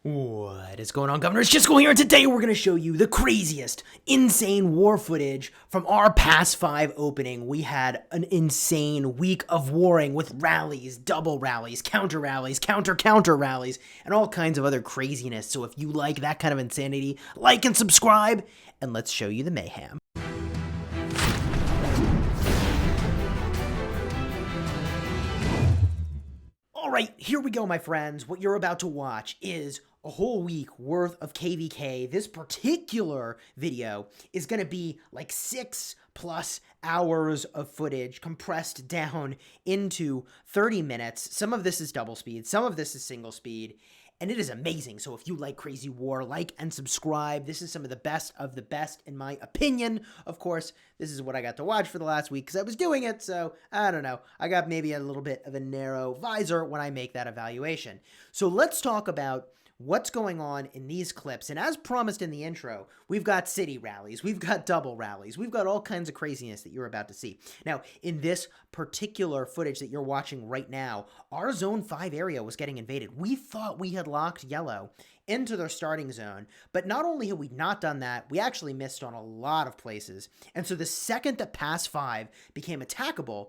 What is going on, Governor? It's Chisgule here, and today we're going to show you the craziest, insane war footage from our past 5 opening. We had an insane week of warring with rallies, double rallies, counter rallies, and all kinds of other craziness. So if you like that kind of insanity, like and subscribe, and let's show you the mayhem. Alright, here we go, my friends. What you're about to watch is a whole week worth of KvK. This particular video is going to be like 6+ hours of footage compressed down into 30 minutes. Some of this is double speed, some of this is single speed, and it is amazing. So if you like crazy war, like and subscribe. This is some of the best in my opinion. Of course, this is what I got to watch for the last week because I was doing it, so I don't know. I got maybe a little bit of a narrow visor when I make that evaluation. So let's talk about what's going on in these clips. And as promised in the intro, we've got city rallies, we've got double rallies, we've got all kinds of craziness that you're about to see. Now, in this particular footage that you're watching right now, our Zone 5 area was getting invaded. We thought we had locked yellow into their starting zone, but not only had we not done that, we actually missed on a lot of places. And so the second that Pass 5 became attackable,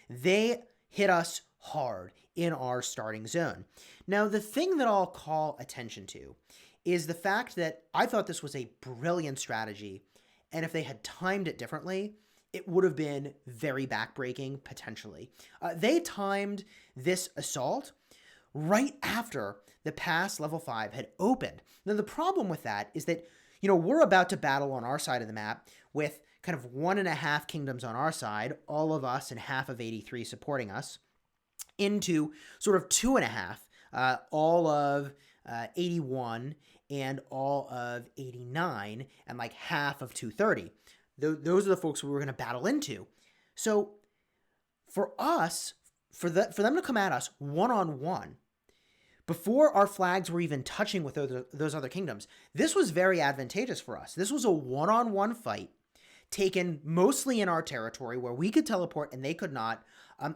they hit us hard in our starting zone. Now, the thing that I'll call attention to is the fact that I thought this was a brilliant strategy, and if they had timed it differently, it would have been very backbreaking, potentially. They timed this assault right after the pass level 5 had opened. Now, the problem with that is that, we're about to battle on our side of the map with kind of 1.5 kingdoms on our side, all of us and half of 83 supporting us, into sort of 2.5, all of 81 and all of 89 and like half of 230. Those are the folks we were going to battle into. So for us, for them to come at us one-on-one, before our flags were even touching with those other kingdoms, this was very advantageous for us. This was a one-on-one fight taken mostly in our territory where we could teleport and they could not.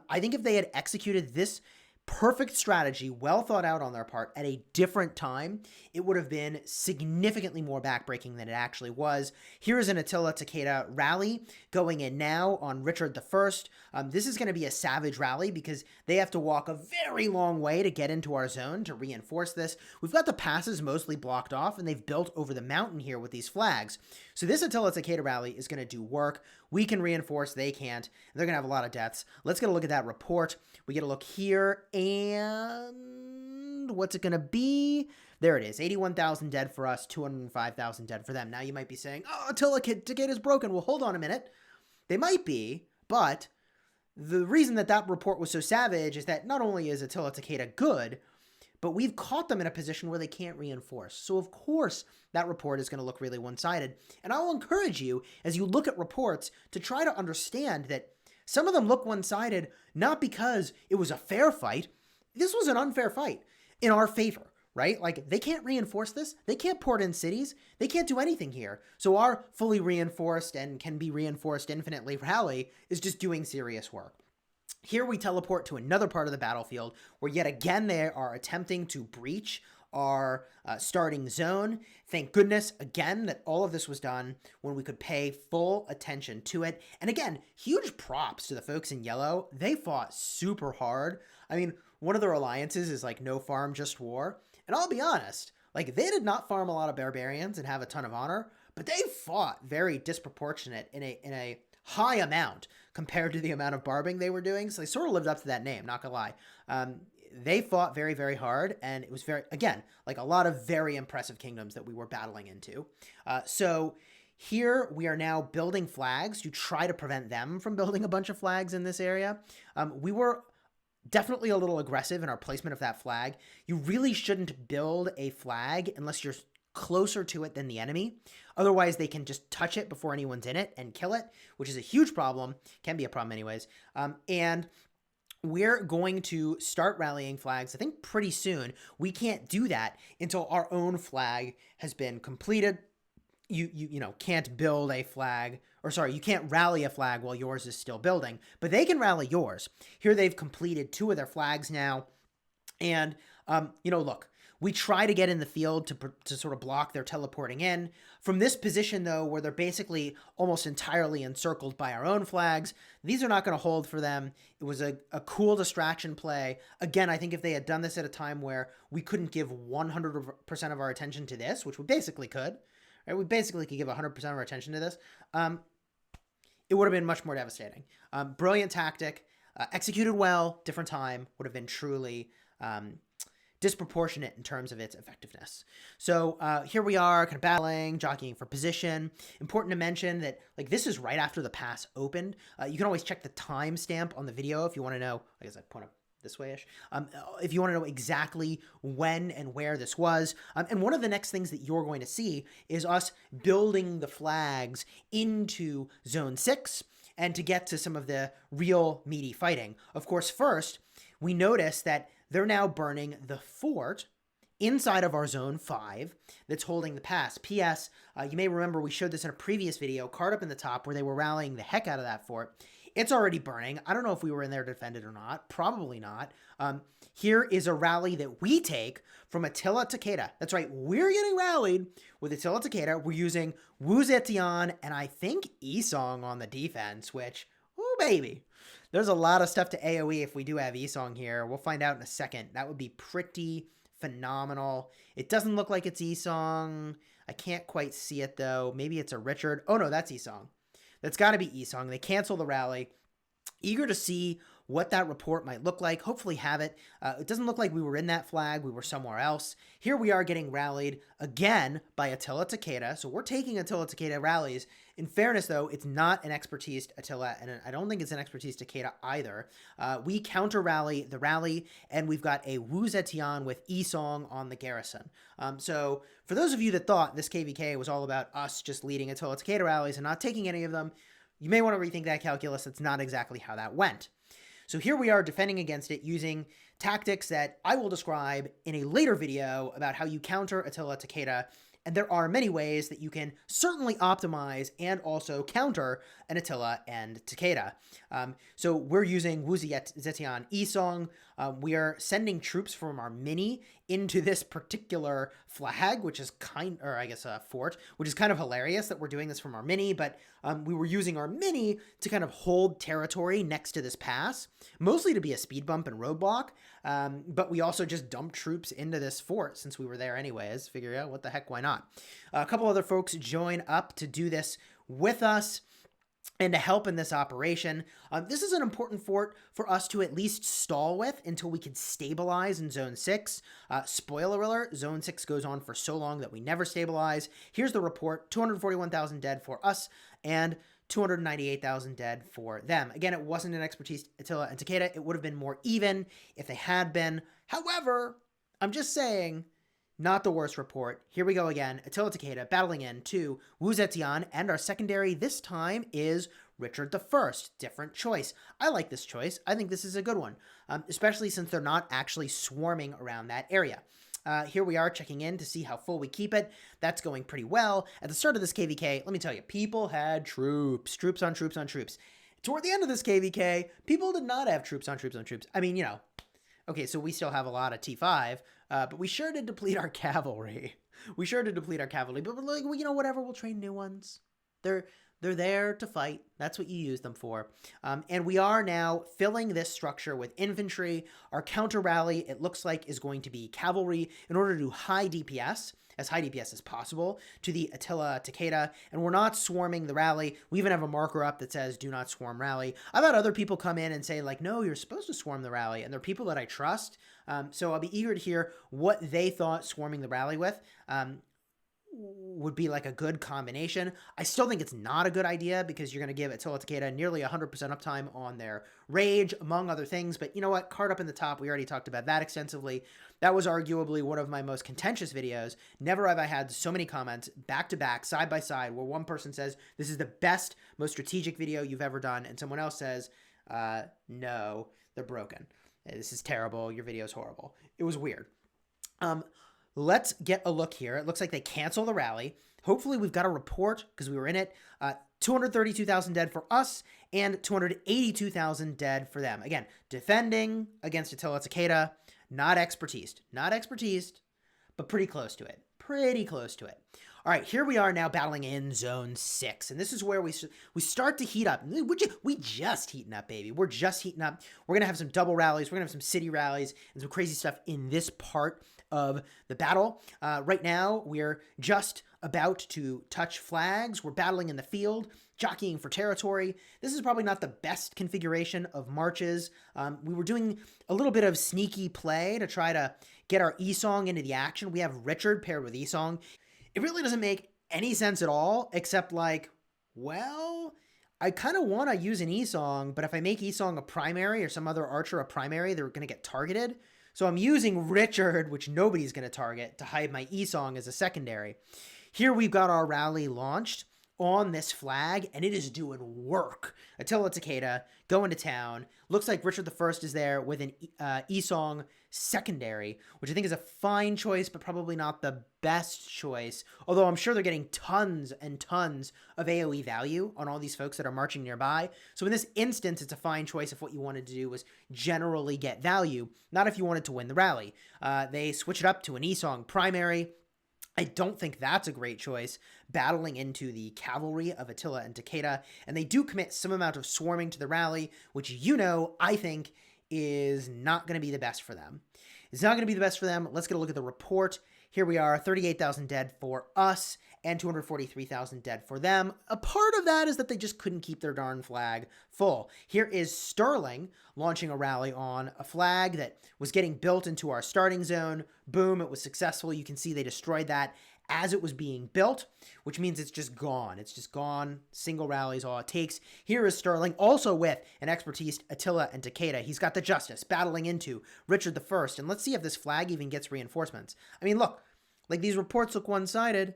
I think if they had executed this perfect strategy, well thought out on their part, at a different time, it would have been significantly more backbreaking than it actually was. Here is an Attila Takeda rally going in now on Richard I. This is going to be a savage rally because they have to walk a very long way to get into our zone to reinforce this. We've got the passes mostly blocked off, and they've built over the mountain here with these flags. So this Attila Takeda rally is going to do work. We can reinforce, they can't. They're going to have a lot of deaths. Let's get a look at that report. We get a look here, and what's it going to be? There it is, 81,000 dead for us, 205,000 dead for them. Now you might be saying, oh, Attila Takeda is broken. Well, hold on a minute. They might be, but the reason that report was so savage is that not only is Attila Takeda good, but we've caught them in a position where they can't reinforce. So, of course, that report is going to look really one-sided. And I will encourage you, as you look at reports, to try to understand that some of them look one-sided not because it was a fair fight. This was an unfair fight in our favor, right? Like, they can't reinforce this. They can't port in cities. They can't do anything here. So our fully reinforced and can be reinforced infinitely rally is just doing serious work. Here we teleport to another part of the battlefield where yet again they are attempting to breach our starting zone. Thank goodness, again, that all of this was done when we could pay full attention to it. And again, huge props to the folks in yellow. They fought super hard. I mean, one of their alliances is like no farm, just war. And I'll be honest, like they did not farm a lot of barbarians and have a ton of honor, but they fought very disproportionate in a high amount compared to the amount of barbing they were doing. So they sort of lived up to that name, not gonna lie. They fought very, very hard, and it was very, again, like a lot of very impressive kingdoms that we were battling into. So here we are now building flags to try to prevent them from building a bunch of flags in this area. We were definitely a little aggressive in our placement of that flag. You really shouldn't build a flag unless you're closer to it than the enemy. Otherwise, they can just touch it before anyone's in it and kill it, which is a huge problem. Can be a problem anyways. And we're going to start rallying flags, I think, pretty soon. We can't do that until our own flag has been completed. You can't build a flag, or sorry, you can't rally a flag while yours is still building, but they can rally yours. Here they've completed 2 of their flags now. And, look, We try to get in the field to sort of block their teleporting in. From this position, though, where they're basically almost entirely encircled by our own flags, these are not going to hold for them. It was a cool distraction play. Again, I think if they had done this at a time where we couldn't give 100% of our attention to this, which we basically could, right? We basically could give 100% of our attention to this. It would have been much more devastating. Brilliant tactic, executed well, different time, would have been truly disproportionate in terms of its effectiveness. So here we are kind of battling, jockeying for position. Important to mention that like this is right after the pass opened. You can always check the timestamp on the video if you want to know. I guess I point up this way-ish. If you want to know exactly when and where this was. And one of the next things that you're going to see is us building the flags into Zone 6 and to get to some of the real meaty fighting. Of course, first, we notice that they're now burning the fort inside of our Zone 5 that's holding the pass. P.S. You may remember we showed this in a previous video, card up in the top, where they were rallying the heck out of that fort. It's already burning. I don't know if we were in there to defend it or not. Probably not. Here is a rally that we take from Attila Takeda. That's right. We're getting rallied with Attila Takeda. We're using Wu Zetian and I think Isong on the defense, which, oh baby. There's a lot of stuff to AoE if we do have Isong here. We'll find out in a second. That would be pretty phenomenal. It doesn't look like it's Isong. I can't quite see it though. Maybe it's a Richard. Oh no, that's Isong. That's got to be Isong. They cancel the rally. Eager to see what that report might look like. Hopefully have it. It doesn't look like we were in that flag. We were somewhere else. Here we are getting rallied again by Attila Takeda. So we're taking Attila Takeda rallies. In fairness, though, it's not an expertise Attila, and I don't think it's an expertise Takeda either. We counter rally the rally, and we've got a Wu Zetian with Isong on the garrison. So for those of you that thought this KvK was all about us just leading Attila Takeda rallies and not taking any of them, you may want to rethink that calculus. That's not exactly how that went. So here we are defending against it using tactics that I will describe in a later video about how you counter Attila Takeda. And there are many ways that you can certainly optimize and also counter an Attila and Takeda. So we're using Wu Zetian Isong. We are sending troops from our mini into this particular flag, which is fort, which is kind of hilarious that we're doing this from our mini, but we were using our mini to kind of hold territory next to this pass, mostly to be a speed bump and roadblock, but we also just dumped troops into this fort since we were there anyways. Figure out what the heck, why not? A couple other folks join up to do this with us and to help in this operation. This is an important fort for us to at least stall with until we can stabilize in Zone 6. Spoiler alert, Zone 6 goes on for so long that we never stabilize. Here's the report, 241,000 dead for us and 298,000 dead for them. Again, it wasn't an expertise Attila and Takeda. It would have been more even if they had been. However, I'm just saying, not the worst report. Here we go again. Attila Takeda battling in to Wu Zetian, and our secondary this time is Richard I. Different choice. I like this choice. I think this is a good one, especially since they're not actually swarming around that area. Here we are checking in to see how full we keep it. That's going pretty well. At the start of this KvK, let me tell you, people had troops on troops on troops. Toward the end of this KvK, people did not have troops on troops on troops. I mean, you know, okay, so we still have a lot of T5, but we sure did deplete our cavalry. But like, you know, whatever, we'll train new ones. They're there to fight. That's what you use them for. And we are now filling this structure with infantry. Our counter rally, it looks like, is going to be cavalry in order to do high DPS as possible to the Attila Takeda. And we're not swarming the rally. We even have a marker up that says, do not swarm rally. I've had other people come in and say, like, no, you're supposed to swarm the rally. And they're people that I trust. So I'll be eager to hear what they thought swarming the rally with would be like a good combination. I still think it's not a good idea because you're going to give Attila Takeda nearly 100% uptime on their rage, among other things. But you know what? Card up in the top. We already talked about that extensively. That was arguably one of my most contentious videos. Never have I had so many comments back to back, side by side, where one person says, this is the best, most strategic video you've ever done. And someone else says, no, they're broken. This is terrible. Your video is horrible. It was weird. Let's get a look here. It looks like they cancel the rally. Hopefully we've got a report because we were in it. 232,000 dead for us and 282,000 dead for them. Again, defending against Attila Takeda, not expertise. Not expertise. but pretty close to it. Pretty close to it. All right, here we are now battling in Zone 6, and this is where we start to heat up. We just heating up, baby. We're just heating up. We're going to have some double rallies. We're going to have some city rallies and some crazy stuff in this part of the battle. Right now, we're just about to touch flags. We're battling in the field, jockeying for territory. This is probably not the best configuration of marches. We were doing a little bit of sneaky play to try to get our E-Song into the action. We have Richard paired with E-Song. It really doesn't make any sense at all, except like, well, I kind of want to use an E-Song, but if I make E-Song a primary or some other archer a primary, they're going to get targeted. So I'm using Richard, which nobody's going to target, to hide my E-Song as a secondary. Here we've got our rally launched on this flag, and it is doing work. Attila Takeda going to town. Looks like Richard I is there with an E-Song secondary, which I think is a fine choice, but probably not the best choice. Although I'm sure they're getting tons and tons of AoE value on all these folks that are marching nearby. So in this instance, it's a fine choice if what you wanted to do was generally get value, not if you wanted to win the rally. They switch it up to an E-Song primary. I don't think that's a great choice, battling into the cavalry of Attila and Takeda, and they do commit some amount of swarming to the rally, which I think is not going to be the best for them. It's not going to be the best for them. Let's get a look at the report. Here we are, 38,000 dead for us and 243,000 dead for them. A part of that is that they just couldn't keep their darn flag full. Here is Sterling launching a rally on a flag that was getting built into our starting zone. Boom, it was successful. You can see they destroyed that as it was being built, which means it's just gone. It's just gone. Single rally is all it takes. Here is Sterling, also with an expertise, Attila and Takeda. He's got the Justice battling into Richard I. And let's see if this flag even gets reinforcements. I mean, look, like these reports look one-sided,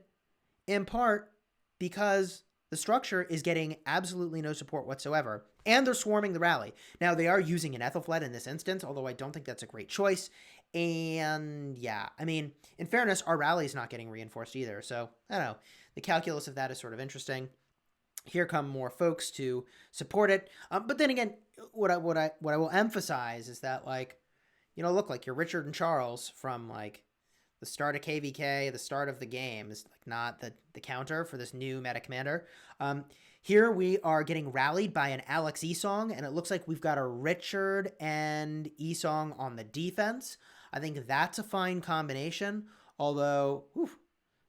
in part because the structure is getting absolutely no support whatsoever, and they're swarming the rally. Now, they are using an Ethelflaed in this instance, although I don't think that's a great choice. And yeah, I mean, in fairness, our rally is not getting reinforced either. So I don't know. The calculus of that is sort of interesting. Here come more folks to support it. But then again, what I will emphasize is that, like, you know, look, like you're Richard and Charles from like the start of KvK, the start of the game is like not the counter for this new meta commander. Here we are getting rallied by an Alex E-Song, and it looks like we've got a Richard and E-Song on the defense. I think that's a fine combination, although,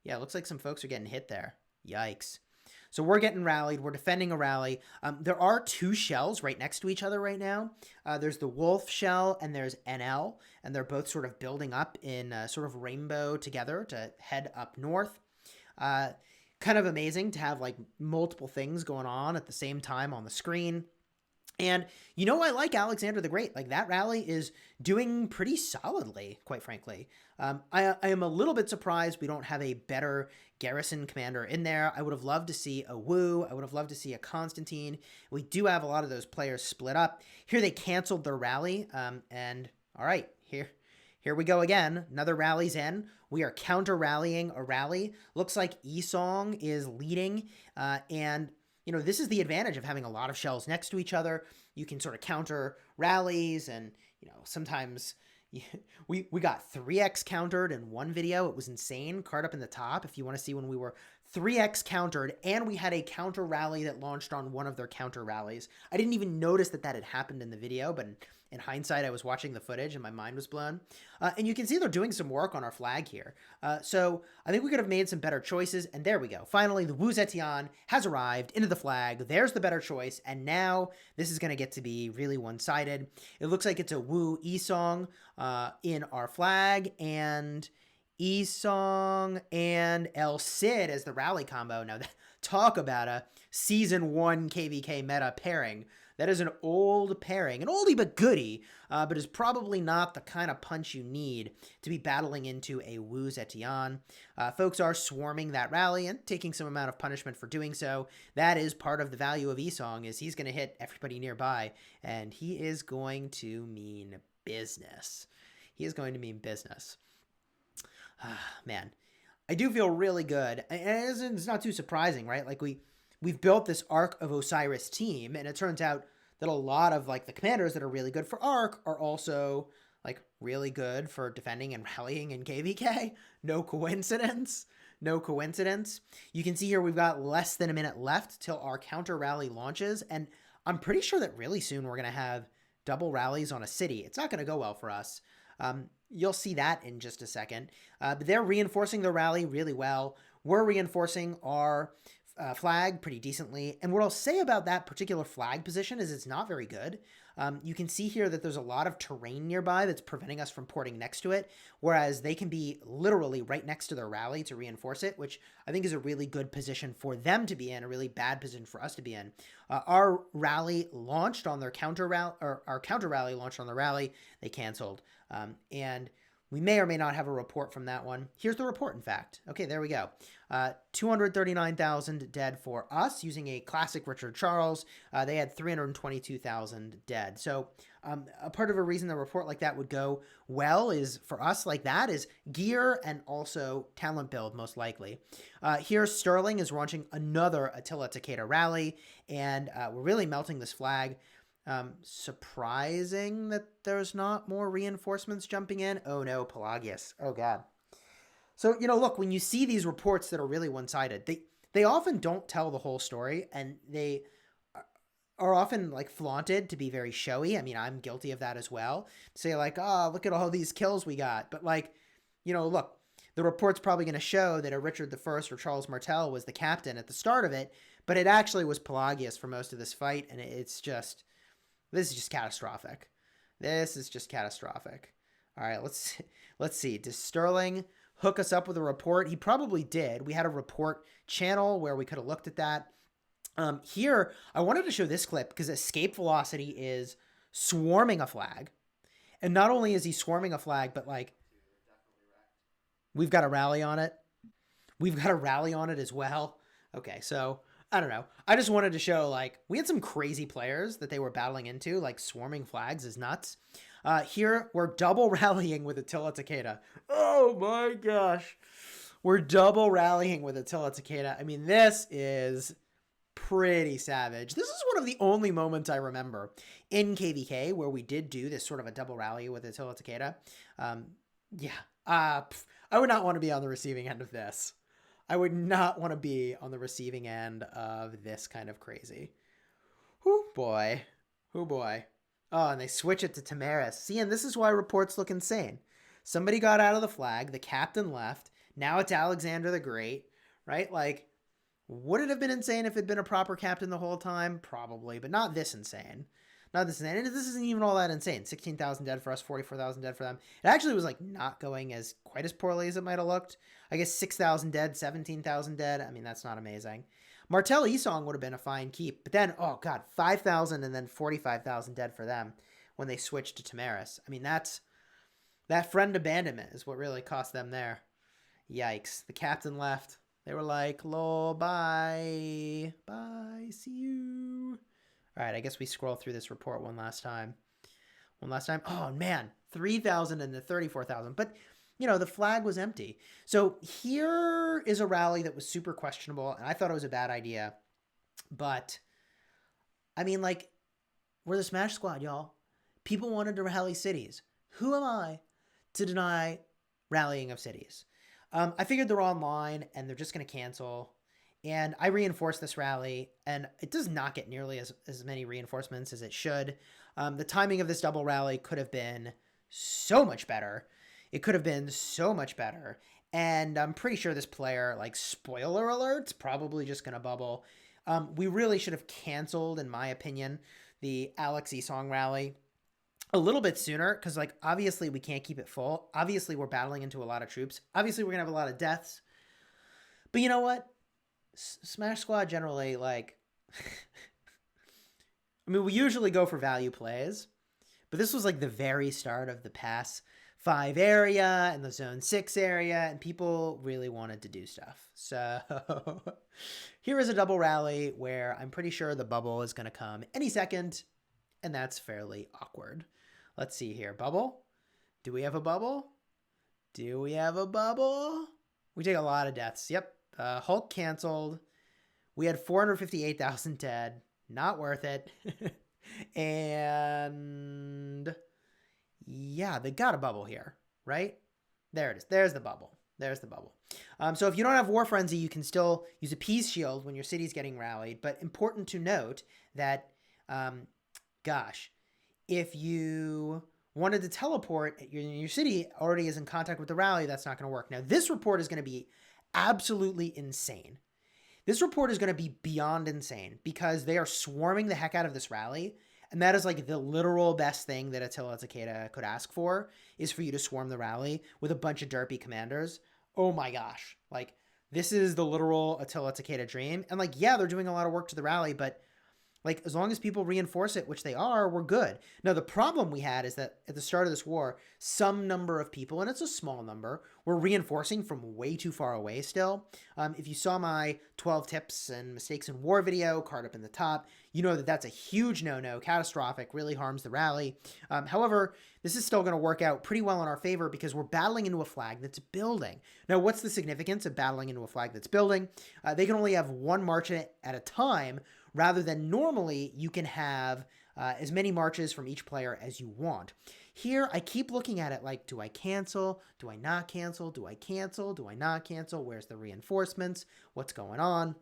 yeah, it looks like some folks are getting hit there. Yikes. So we're getting rallied. We're defending a rally. There are two shells right next to each other right now. There's the Wolf shell and there's NL, and they're both sort of building up in sort of rainbow together to head up north. Kind of amazing to have like multiple things going on at the same time on the screen. And, you know, I like Alexander the Great. Like, that rally is doing pretty solidly, quite frankly. I am a little bit surprised we don't have a better garrison commander in there. I would have loved to see a Wu. I would have loved to see a Constantine. We do have a lot of those players split up. Here they canceled their rally. And, all right, here we go again. Another rally's in. We are counter-rallying a rally. Looks like E-Song is leading, and you know, this is the advantage of having a lot of shells next to each other. You can sort of counter rallies, and, you know, sometimes we got 3x countered in one video. It was insane. Card up in the top if you want to see when we were 3x countered, and we had a counter rally that launched on one of their counter rallies. I didn't even notice that had happened in the video, but in hindsight, I was watching the footage and my mind was blown. And you can see they're doing some work on our flag here. So I think we could have made some better choices, and there we go. Finally, the Wu Zetian has arrived into the flag. There's the better choice, and now this is going to get to be really one-sided. It looks like it's a Wu E-Song in our flag, and E-Song and El Cid as the rally combo. Now, talk about a Season 1 KvK meta pairing. That is an old pairing, an oldie but goodie, but is probably not the kind of punch you need to be battling into a Wu Zetian. Folks are swarming that rally and taking some amount of punishment for doing so. That is part of the value of E-Song, is he's going to hit everybody nearby, and he is going to mean business. He is going to mean business. Man, I do feel really good, and it's not too surprising, right? Like, we've built this Ark of Osiris team, and it turns out that a lot of like the commanders that are really good for Ark are also like really good for defending and rallying in KvK. No coincidence. No coincidence. You can see here we've got less than a minute left till our counter rally launches, and I'm pretty sure that really soon we're going to have double rallies on a city. It's not going to go well for us. You'll see that in just a second. But they're reinforcing the rally really well. We're reinforcing our flag pretty decently. And what I'll say about that particular flag position is it's not very good. You can see here that there's a lot of terrain nearby that's preventing us from porting next to it, whereas they can be literally right next to their rally to reinforce it, which I think is a really good position for them to be in, a really bad position for us to be in. Our rally launched on their counter rally, or our counter rally launched on the rally. They canceled. And we may or may not have a report from that one. Here's the report, in fact. Okay, there we go. 239,000 dead for us using a classic Richard Charles. They had 322,000 dead. So a part of a reason a report like that would go well is for us like that is gear and also talent build, most likely. Here, Sterling is launching another Attila Takeda rally, and we're really melting this flag. Surprising that there's not more reinforcements jumping in. Oh no, Pelagius. Oh God. So, look, when you see these reports that are really one-sided, they often don't tell the whole story, and they are often like flaunted to be very showy. I mean, I'm guilty of that as well. Say like, oh, look at all these kills we got. But like, look, the report's probably going to show that a Richard I or Charles Martel was the captain at the start of it, but it actually was Pelagius for most of this fight, and this is just catastrophic. This is just catastrophic. All right, let's see. Does Sterling hook us up with a report? He probably did. We had a report channel where we could have looked at that. Here, I wanted to show this clip because escape velocity is swarming a flag. And not only is he swarming a flag, but like we've got a rally on it. We've got a rally on it as well. Okay, so I don't know. I just wanted to show, like, we had some crazy players that they were battling into, like swarming flags is nuts. Here, we're double rallying with Attila Takeda. Oh my gosh. We're double rallying with Attila Takeda. I mean, this is pretty savage. This is one of the only moments I remember in KvK where we did do this sort of a double rally with Attila Takeda. I would not want to be on the receiving end of this. I would not want to be on the receiving end of this kind of crazy. Whoo boy. Whoo boy. Oh, and they switch it to Tamaris. See, and this is why reports look insane. Somebody got out of the flag. The captain left. Now it's Alexander the Great, right? Like, would it have been insane if it had been a proper captain the whole time? Probably, but not this insane. Not this insane. And this isn't even all that insane. 16,000 dead for us, 44,000 dead for them. It actually was like not going as quite as poorly as it might have looked. I guess 6,000 dead, 17,000 dead. I mean, that's not amazing. Martel Esong would have been a fine keep. But then, oh God, 5,000 and then 45,000 dead for them when they switched to Tamaris. I mean, that friend abandonment is what really cost them there. Yikes. The captain left. They were like, lol, bye. Bye. See you. All right, I guess we scroll through this report one last time. Oh, man. 3,000 and the 34,000. But, the flag was empty. So here is a rally that was super questionable, and I thought it was a bad idea. But, I mean, like, we're the Smash Squad, y'all. People wanted to rally cities. Who am I to deny rallying of cities? I figured they're online, and they're just going to cancel. And I reinforced this rally, and it does not get nearly as many reinforcements as it should. The timing of this double rally could have been so much better. It could have been so much better. And I'm pretty sure this player, like, spoiler alerts, probably just going to bubble. We really should have canceled, in my opinion, the Alex Esong rally a little bit sooner, because, like, obviously we can't keep it full. Obviously we're battling into a lot of troops. Obviously we're going to have a lot of deaths. But you know what? Smash Squad generally, like, I mean, we usually go for value plays, but this was like the very start of the Pass 5 area and the Zone 6 area, and people really wanted to do stuff. So here is a double rally where I'm pretty sure the bubble is going to come any second, and that's fairly awkward. Let's see here. Bubble? Do we have a bubble? Do we have a bubble? We take a lot of deaths. Yep. Hulk canceled. We had 458,000 dead. Not worth it. And Yeah, they got a bubble here, right? There it is. There's the bubble. There's the bubble. So if you don't have War Frenzy, you can still use a Peace Shield when your city's getting rallied. But important to note that, gosh, if you wanted to teleport, your city already is in contact with the rally, that's not going to work. Now, this report is going to be absolutely insane. This report is going to be beyond insane because they are swarming the heck out of this rally. And that is like the literal best thing that Attila Takeda could ask for, is for you to swarm the rally with a bunch of derpy commanders. Oh my gosh. Like, this is the literal Attila Takeda dream. And like, yeah, they're doing a lot of work to the rally, but like, as long as people reinforce it, which they are, we're good. Now, the problem we had is that at the start of this war, some number of people, and it's a small number, were reinforcing from way too far away still. If you saw my 12 tips and mistakes in war video, card up in the top, you know that that's a huge no-no, catastrophic, really harms the rally. However, this is still going to work out pretty well in our favor because we're battling into a flag that's building. Now, what's the significance of battling into a flag that's building? They can only have one march at a time, rather than normally you can have as many marches from each player as you want. Here, I keep looking at it like, do I cancel? Do I not cancel? Do I cancel? Do I not cancel? Where's the reinforcements? What's going on?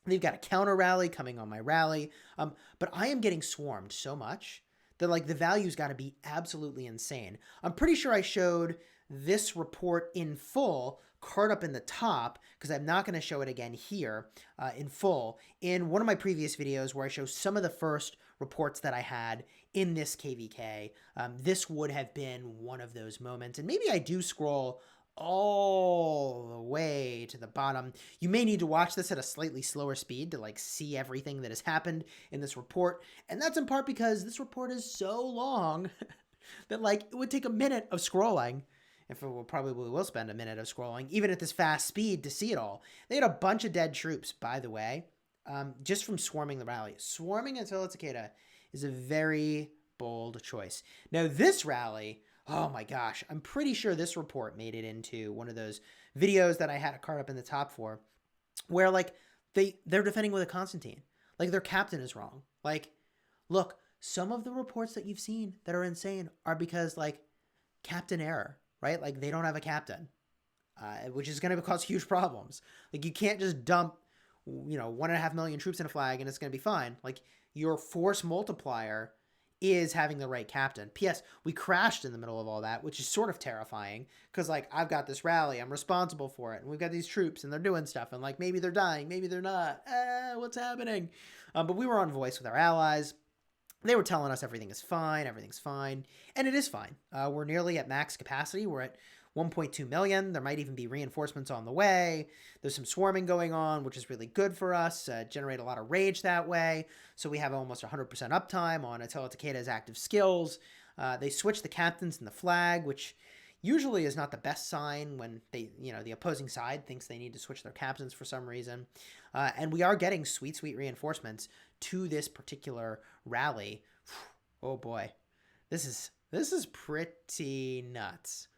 They've got a counter rally coming on my rally. But I am getting swarmed so much that like the value's got to be absolutely insane. I'm pretty sure I showed this report in full, card up in the top, because I'm not going to show it again here in full, in one of my previous videos where I show some of the first reports that I had in this KvK. This would have been one of those moments, and maybe I do scroll all the way to the bottom. You may need to watch this at a slightly slower speed to like see everything that has happened in this report, and that's in part because this report is so long that like it would take a minute of scrolling. If it will probably will spend a minute of scrolling, even at this fast speed, to see it all. They had a bunch of dead troops, by the way, just from swarming the rally. Swarming Attila Takeda is a very bold choice. Now, this rally, oh my gosh, I'm pretty sure this report made it into one of those videos that I had a card up in the top for, where like they're defending with a Constantine. Like, their captain is wrong. Like, look, some of the reports that you've seen that are insane are because like captain error. Right? Like, they don't have a captain, which is going to cause huge problems. Like, you can't just dump, 1.5 million troops in a flag and it's going to be fine. Like, your force multiplier is having the right captain. P.S. We crashed in the middle of all that, which is sort of terrifying because, like, I've got this rally. I'm responsible for it. And we've got these troops and they're doing stuff. And, like, maybe they're dying. Maybe they're not. What's happening? But we were on voice with our allies. They were telling us everything's fine, and it is fine. We're nearly at max capacity. We're at 1.2 million. There might even be reinforcements on the way. There's some swarming going on, which is really good for us. Generate a lot of rage that way. So we have almost 100% uptime on Attila Takeda's active skills. They switch the captains and the flag, which usually is not the best sign when the opposing side thinks they need to switch their captains for some reason. And we are getting sweet reinforcements to this particular rally. Oh boy, this is pretty nuts.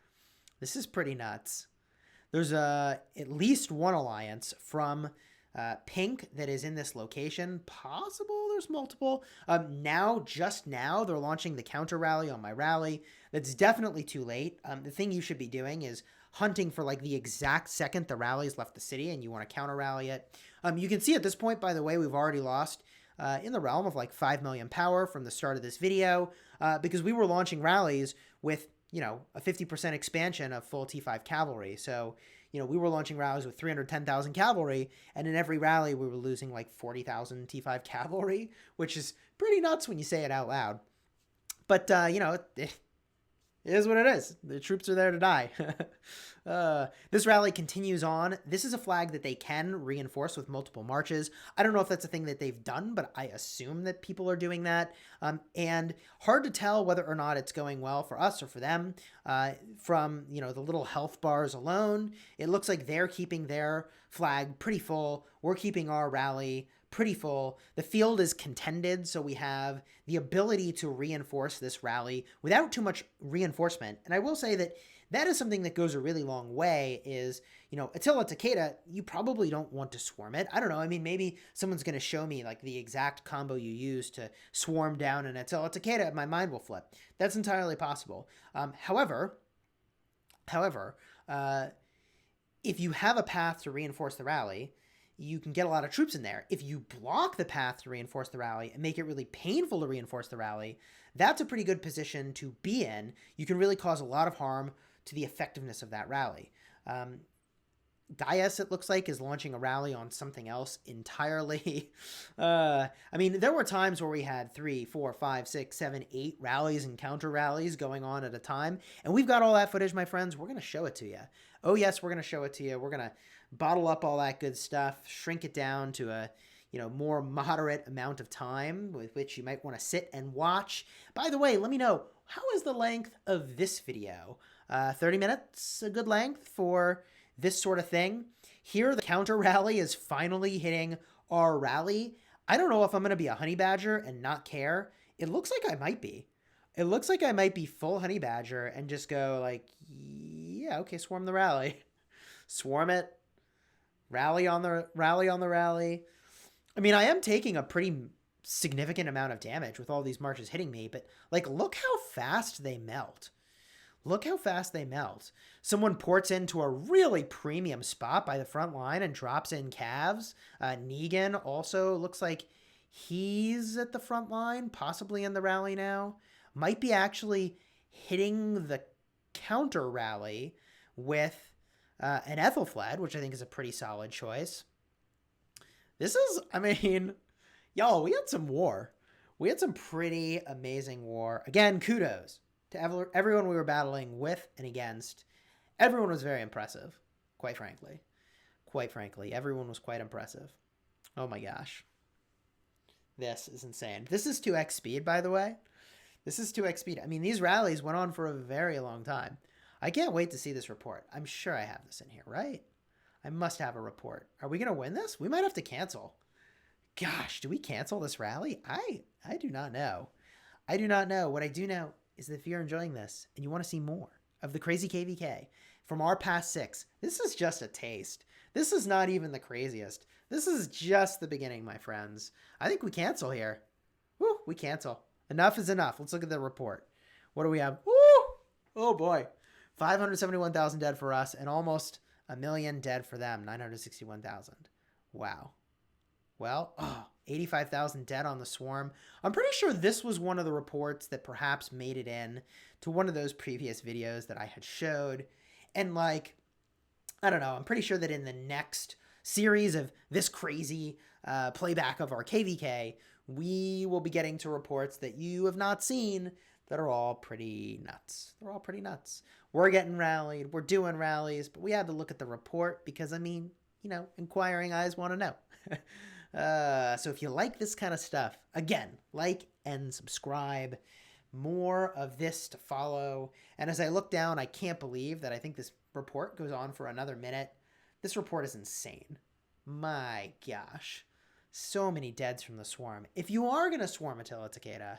This is pretty nuts. There's at least one alliance from pink that is in this location. Possible there's multiple. Just now, they're launching the counter rally on my rally. That's definitely too late. The thing you should be doing is hunting for like the exact second the rally's left the city and you want to counter rally it. You can see at this point, by the way, we've already lost in the realm of like 5 million power from the start of this video because we were launching rallies with, a 50% expansion of full T5 cavalry. So, we were launching rallies with 310,000 cavalry, and in every rally we were losing like 40,000 T5 cavalry, which is pretty nuts when you say it out loud. But, it is what it is. The troops are there to die. This rally continues on. This is a flag that they can reinforce with multiple marches. I don't know if that's a thing that they've done, but I assume that people are doing that. And hard to tell whether or not it's going well for us or for them. From, the little health bars alone, it looks like they're keeping their flag pretty full. We're keeping our rally pretty full. The field is contended, so we have the ability to reinforce this rally without too much reinforcement. And I will say that is something that goes a really long way is, Attila Takeda, you probably don't want to swarm it. I don't know. I mean, maybe someone's going to show me like the exact combo you use to swarm down an Attila Takeda. My mind will flip. That's entirely possible. However, if you have a path to reinforce the rally, you can get a lot of troops in there. If you block the path to reinforce the rally and make it really painful to reinforce the rally, that's a pretty good position to be in. You can really cause a lot of harm to the effectiveness of that rally. Gaius, it looks like, is launching a rally on something else entirely. I mean, there were times where we had 3, 4, 5, 6, 7, 8 rallies and counter rallies going on at a time. And we've got all that footage, my friends. We're going to show it to you. Oh, yes, we're going to show it to you. We're going to bottle up all that good stuff, shrink it down to a more moderate amount of time with which you might want to sit and watch. By the way, let me know, how is the length of this video? 30 minutes, a good length for this sort of thing. Here, the counter rally is finally hitting our rally. I don't know if I'm going to be a honey badger and not care. It looks like I might be. It looks like I might be full honey badger and just go like, yeah, okay, swarm the rally. Swarm it. Rally on the rally. I mean, I am taking a pretty significant amount of damage with all these marches hitting me, but like, look how fast they melt. Look how fast they melt. Someone ports into a really premium spot by the front line and drops in calves. Negan also looks like he's at the front line, possibly in the rally now. Might be actually hitting the counter rally with an Ethelfled, which I think is a pretty solid choice. This is, I mean, y'all, we had some war. We had some pretty amazing war. Again, kudos to everyone we were battling with and against. Everyone was very impressive, quite frankly. Quite frankly, everyone was quite impressive. Oh my gosh. This is insane. This is 2x speed, by the way. This is 2x speed. I mean, these rallies went on for a very long time. I can't wait to see this report. I'm sure I have this in here, right? I must have a report. Are we going to win this? We might have to cancel. Gosh, do we cancel this rally? I do not know. I do not know. What I do know is that if you're enjoying this and you want to see more of the crazy KvK from our past 6, this is just a taste. This is not even the craziest. This is just the beginning, my friends. I think we cancel here. Woo, we cancel. Enough is enough. Let's look at the report. What do we have? Woo! Oh boy. 571,000 dead for us and almost a million dead for them. 961,000. Wow. Well, 85,000 dead on the swarm. I'm pretty sure this was one of the reports that perhaps made it in to one of those previous videos that I had showed. And like, I don't know, I'm pretty sure that in the next series of this crazy playback of our KvK, we will be getting to reports that you have not seen that are all pretty nuts. They're all pretty nuts. We're getting rallied. We're doing rallies, but we had to look at the report because, I mean, inquiring eyes want to know. So if you like this kind of stuff, again, like and subscribe. More of this to follow. And as I look down, I can't believe that I think this report goes on for another minute. This report is insane. My gosh. So many deads from the swarm. If you are going to swarm Attila Takeda,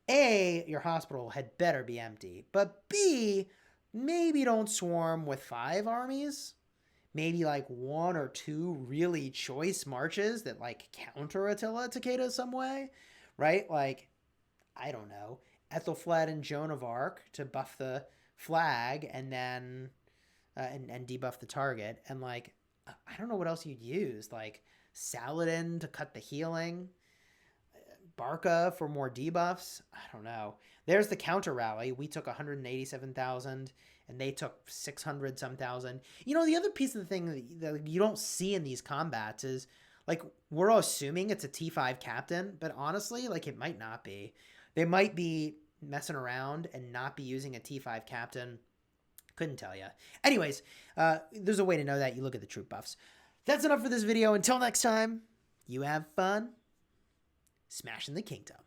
A, your hospital had better be empty. But B, maybe don't swarm with 5 armies. Maybe like 1 or 2 really choice marches that like counter Attila Takeda some way, right? Like, I don't know, Ethelfled and Joan of Arc to buff the flag and then and debuff the target. And like, I don't know what else you'd use. Like Saladin to cut the healing, Barca for more debuffs. I don't know. There's the counter rally. We took 187,000 and they took 600 some thousand. The other piece of the thing that you don't see in these combats is like, we're all assuming it's a T5 captain, but honestly, like, it might not be. They might be messing around and not be using a T5 captain. Couldn't tell you. Anyways, there's a way to know that. You look at the troop buffs. That's enough for this video. Until next time, you have fun smashing the kingdom.